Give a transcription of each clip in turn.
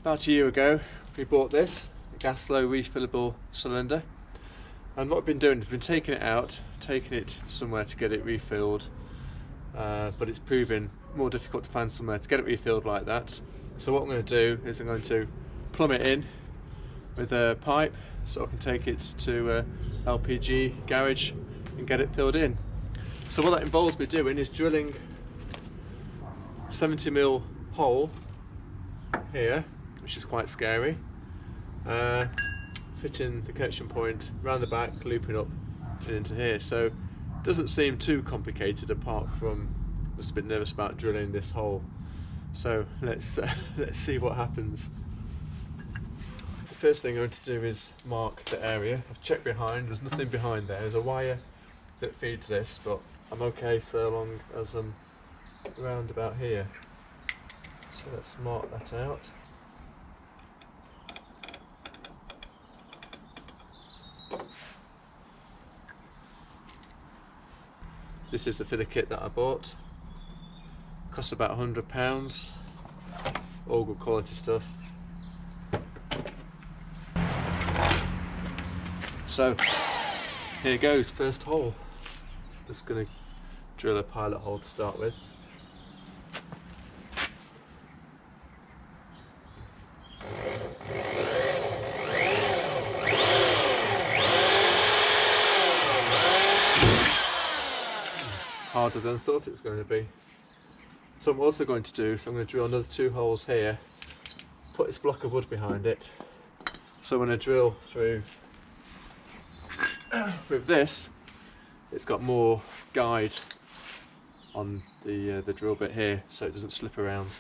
About a year ago we bought this, a Gaslow refillable cylinder, and what we've been doing is been taking it out, taking it somewhere to get it refilled, but it's proving more difficult to find somewhere to get it refilled like that. So what I'm going to do is I'm going to plumb it in with a pipe so I can take it to LPG garage and get it filled in. So what that involves me doing is drilling 70mm hole here, which is quite scary, fitting the connection point round the back, looping up and into here. So it doesn't seem too complicated, apart from just a bit nervous about drilling this hole. So let's see what happens. The first thing I'm going to do is mark the area. I've checked behind, there's nothing behind there. There's a wire that feeds this, but I'm okay so long as I'm round about here. So let's mark that out. This is the filler kit that I bought. Costs about £100. All good quality stuff. So here goes, first hole. Just going to drill a pilot hole to start with. Harder than I thought it was going to be. So I'm also going to do, I'm going to drill another 2 holes here, put this block of wood behind it, so when I drill through with this, it's got more guide on the drill bit here, so it doesn't slip around.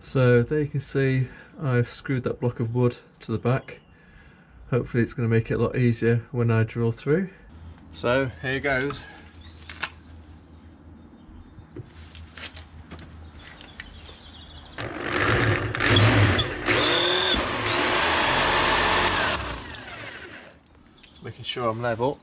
So there you can see I've screwed that block of wood to the back. Hopefully it's going to make it a lot easier when I drill through. So here goes. Just making sure I'm level.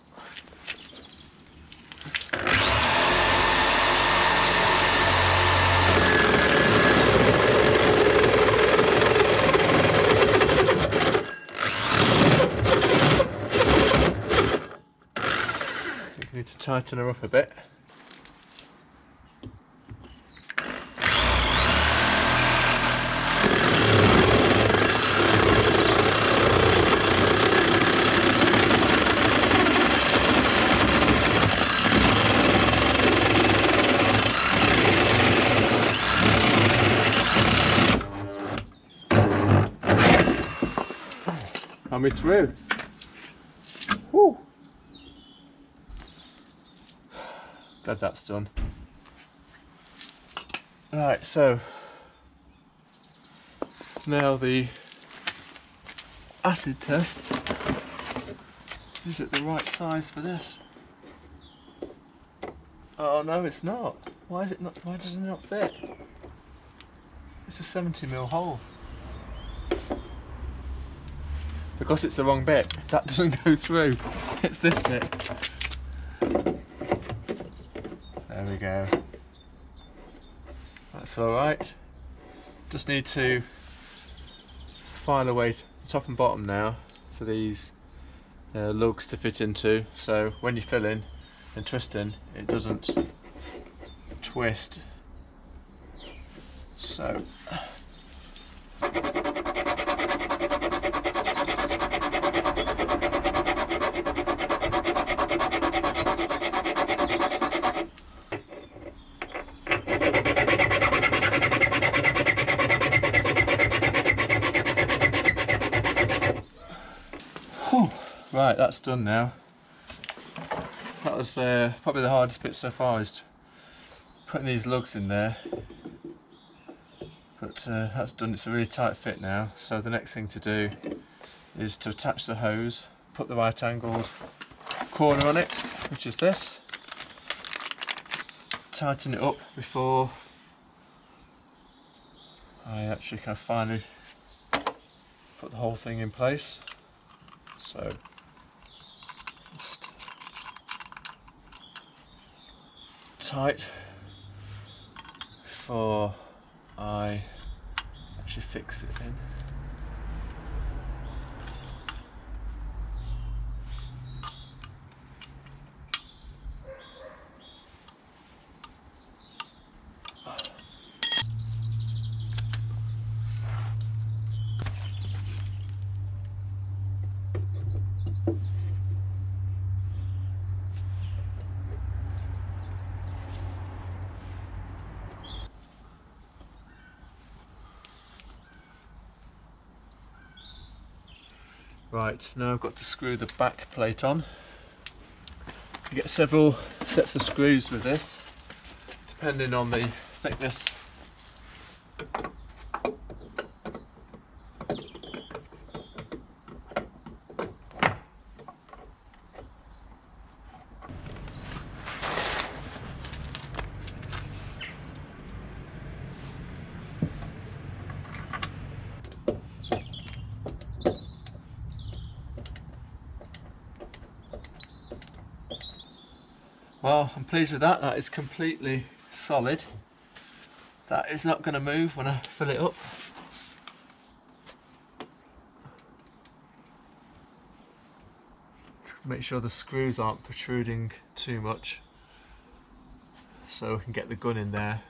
Need to tighten her up a bit. Are we through? Woo. Glad that's done. Right, so now the acid test. Is it the right size for this? Oh no, it's not. Why is it not? Why does it not fit? It's a 70mm hole. Because it's the wrong bit, that doesn't go through. It's this bit. There we go. That's alright. Just need to find a way to top and bottom now for these lugs to fit into, so when you fill in and twist in, it doesn't twist. So right, that's done now. That was probably the hardest bit so far, is putting these lugs in there. But that's done. It's a really tight fit now. So the next thing to do is to attach the hose, put the right angled corner on it, which is this. tighten it up before I actually can finally put the whole thing in place. So just tight before I actually fix it in. Right, now I've got to screw the back plate on. You get several sets of screws with this, depending on the thickness. Well, I'm pleased with that. That is completely solid. That is not going to move when I fill it up. Make sure the screws aren't protruding too much, so we can get the gun in there.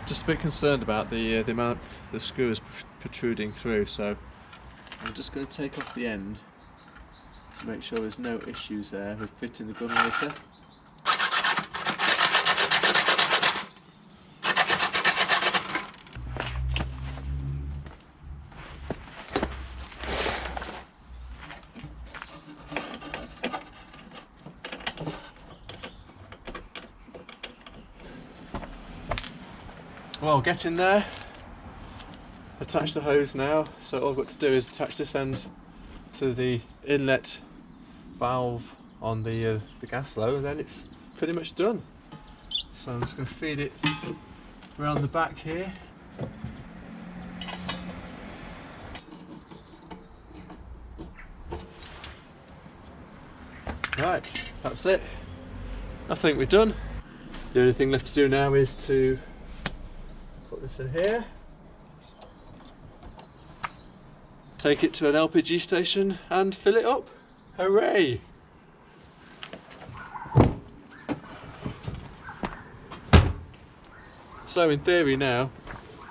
Just a bit concerned about the amount the screw is protruding through, so I'm just going to take off the end to make sure there's no issues there with fitting the gun later. Well, get in there, attach the hose now, so all I've got to do is attach this end to the inlet valve on the Gaslow, and then it's pretty much done. So I'm just going to feed it around the back here. Right, that's it. I think we're done. The only thing left to do now is to put this in here, take it to an LPG station and fill it up. Hooray! So in theory now,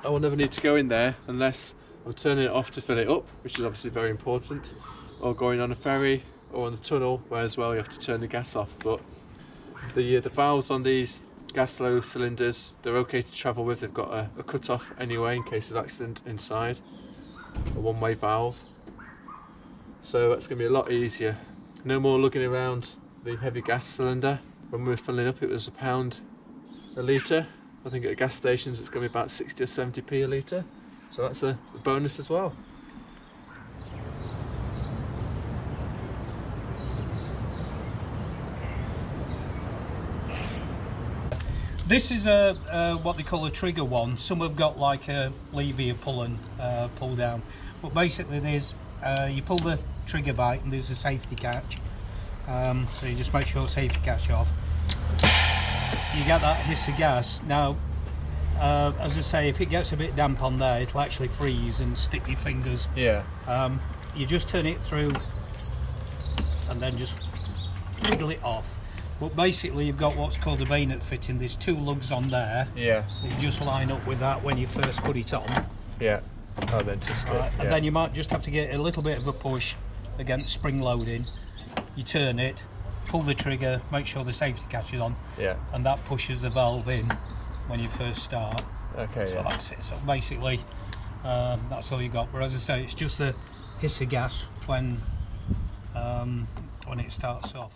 I will never need to go in there unless I'm turning it off to fill it up, which is obviously very important, or going on a ferry or on the tunnel, where as well you have to turn the gas off. But the valves on these Gaslow cylinders, they're okay to travel with. They've got a cut-off anyway in case of accident inside, a one-way valve, so that's going to be a lot easier. No more lugging around the heavy gas cylinder. When we were filling up it was £1 a litre. I think at gas stations it's going to be about 60 or 70p a litre, so that's a bonus as well. This is what they call a trigger one. Some have got like a lever you pull and pull down, but basically there's you pull the trigger bite and there's a safety catch, so you just make sure the safety catch off. You get that hiss of gas. Now as I say, if it gets a bit damp on there it'll actually freeze and stick your fingers. Yeah. You just turn it through and then just wiggle it off. But basically you've got what's called a bayonet fitting. There's two lugs on there. Yeah. You just line up with that when you first put it on. Yeah. Oh, then just yeah. And then you might just have to get a little bit of a push against spring loading. You turn it, pull the trigger, make sure the safety catch is on. Yeah. And that pushes the valve in when you first start. Okay. So that's it. So basically that's all you got. But as I say, it's just the hiss of gas when it starts off.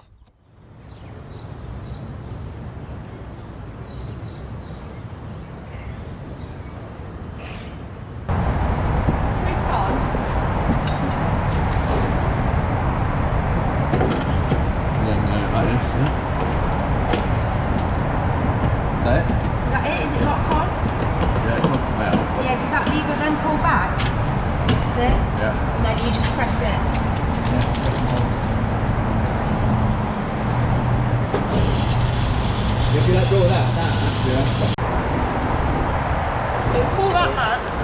then pull back. That's it. Yeah. And then you just press it. If you let go of that, So pull that back.